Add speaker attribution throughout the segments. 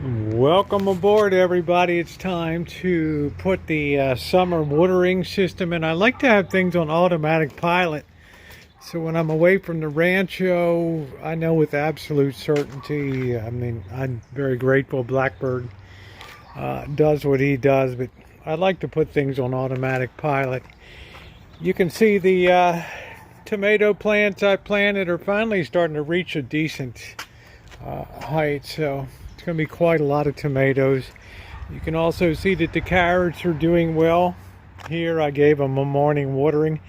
Speaker 1: Welcome aboard, everybody. It's time to put the summer watering system in. I like to have things on automatic pilot, so when I'm away from the Rancho, I know with absolute certainty. I'm very grateful Blackbird does what he does, but I like to put things on automatic pilot. You can see the tomato plants I planted are finally starting to reach a decent height, so it's going to be quite a lot of tomatoes. You can also see that the carrots are doing well. Here I gave them a morning watering.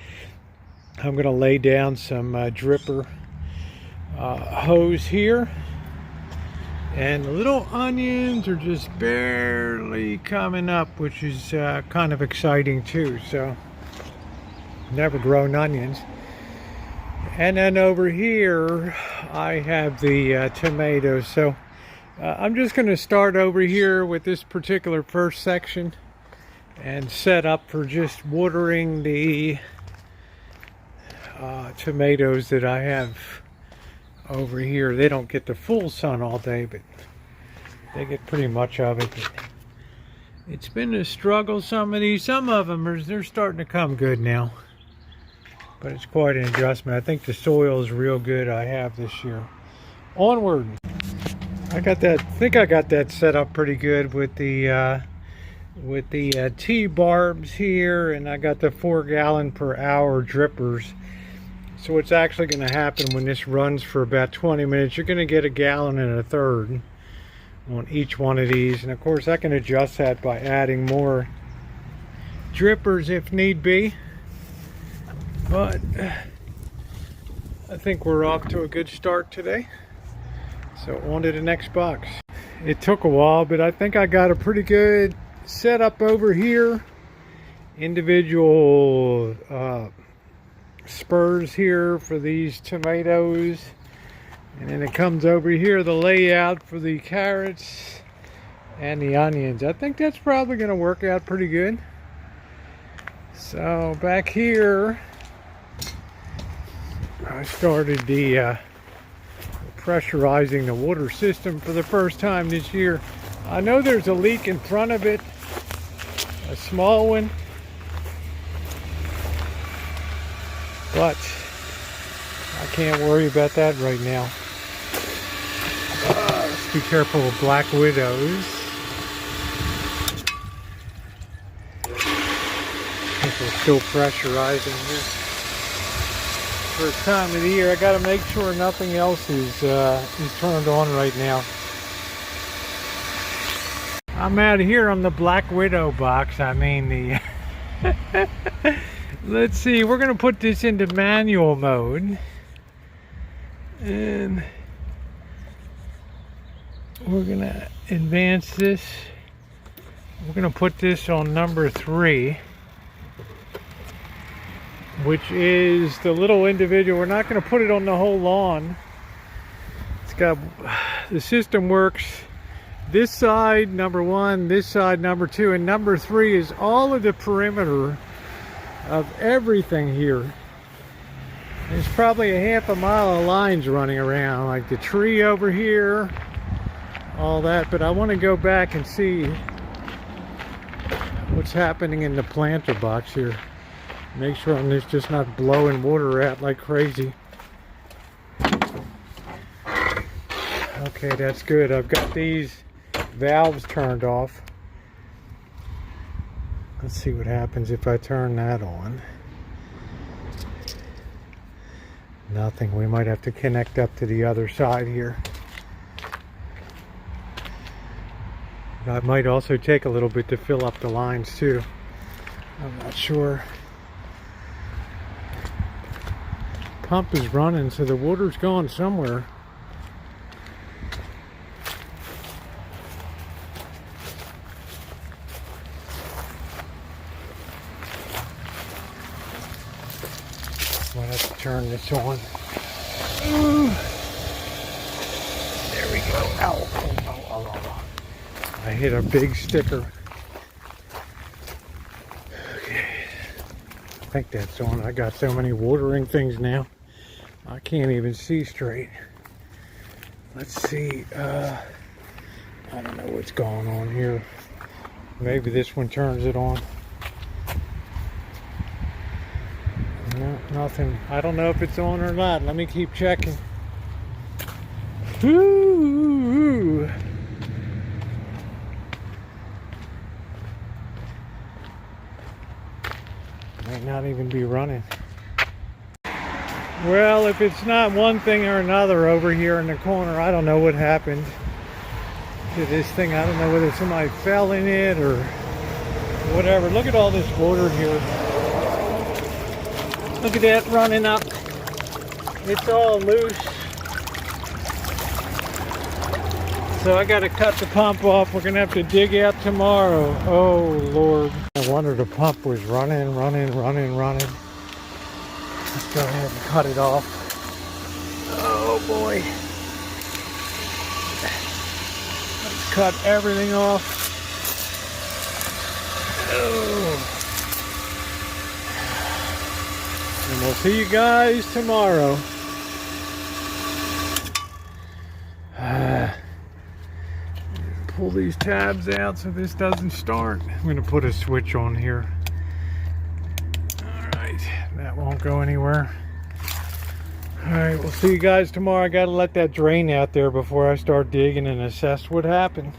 Speaker 1: I'm going to lay down some dripper hose here. And the little onions are just barely coming up, which is kind of exciting too. So, never grown onions. And then over here I have the tomatoes. So I'm just going to start over here with this particular first section and set up for just watering the tomatoes that I have over here. They don't get the full sun all day, but they get pretty much of it. It's been a struggle. Some of them they're starting to come good now, but it's quite an adjustment. I think the soil is real good I have this year. Onward. I think I got that set up pretty good with the T-barbs here, and I got the 4-gallon per hour drippers. So what's actually going to happen when this runs for about 20 minutes, you're going to get 1.33 gallons on each one of these. And of course I can adjust that by adding more drippers if need be. But I think we're off to a good start today. So on to the next box. It took a while, but I think I got a pretty good setup over here. Individual spurs here for these tomatoes. And then it comes over here, the layout for the carrots and the onions. I think that's probably going to work out pretty good. So back here, I started the pressurizing the water system for the first time this year. I know there's a leak in front of it, a small one, but I can't worry about that right now. Let's be careful of black widows. I think we're still pressurizing here. First time of the year, I got to make sure nothing else is turned on right now. I'm out here on the Black Widow box. Let's see, we're going to put this into manual mode. And we're going to advance this. We're going to put this on number 3. Which is the little individual. We're not going to put it on the whole lawn. The system works this side, number 1, this side, number 2, and number 3 is all of the perimeter of everything here. There's probably a half a mile of lines running around, like the tree over here, all that, but I want to go back and see what's happening in the planter box here. Make sure I'm just not blowing water out like crazy. Okay, that's good. I've got these valves turned off. Let's see what happens if I turn that on. Nothing. We might have to connect up to the other side here. That might also take a little bit to fill up the lines too. I'm not sure. Pump is running, so the water's gone somewhere. Might have to turn this on. Ooh. There we go. Ow. Ow. I hit a big sticker. Okay. I think that's on. I got so many watering things now. I can't even see straight. Let's see. I don't know what's going on here. Maybe this one turns it on. No, nothing. I don't know if it's on or not. Let me keep checking. Ooh. Might not even be running. Well, if it's not one thing or another over here in the corner, I don't know what happened to this thing. I don't know whether somebody fell in it or whatever. Look at all this water here. Look at that running up. It's all loose. So I got to cut the pump off. We're going to have to dig out tomorrow. Oh, Lord. I wonder the pump was running. Let's go ahead and cut it off. Oh, boy. Let's cut everything off. Oh. And we'll see you guys tomorrow. Pull these tabs out so this doesn't start. I'm going to put a switch on here. Alright, that won't go anywhere. Alright, we'll see you guys tomorrow. I got to let that drain out there before I start digging and assess what happened.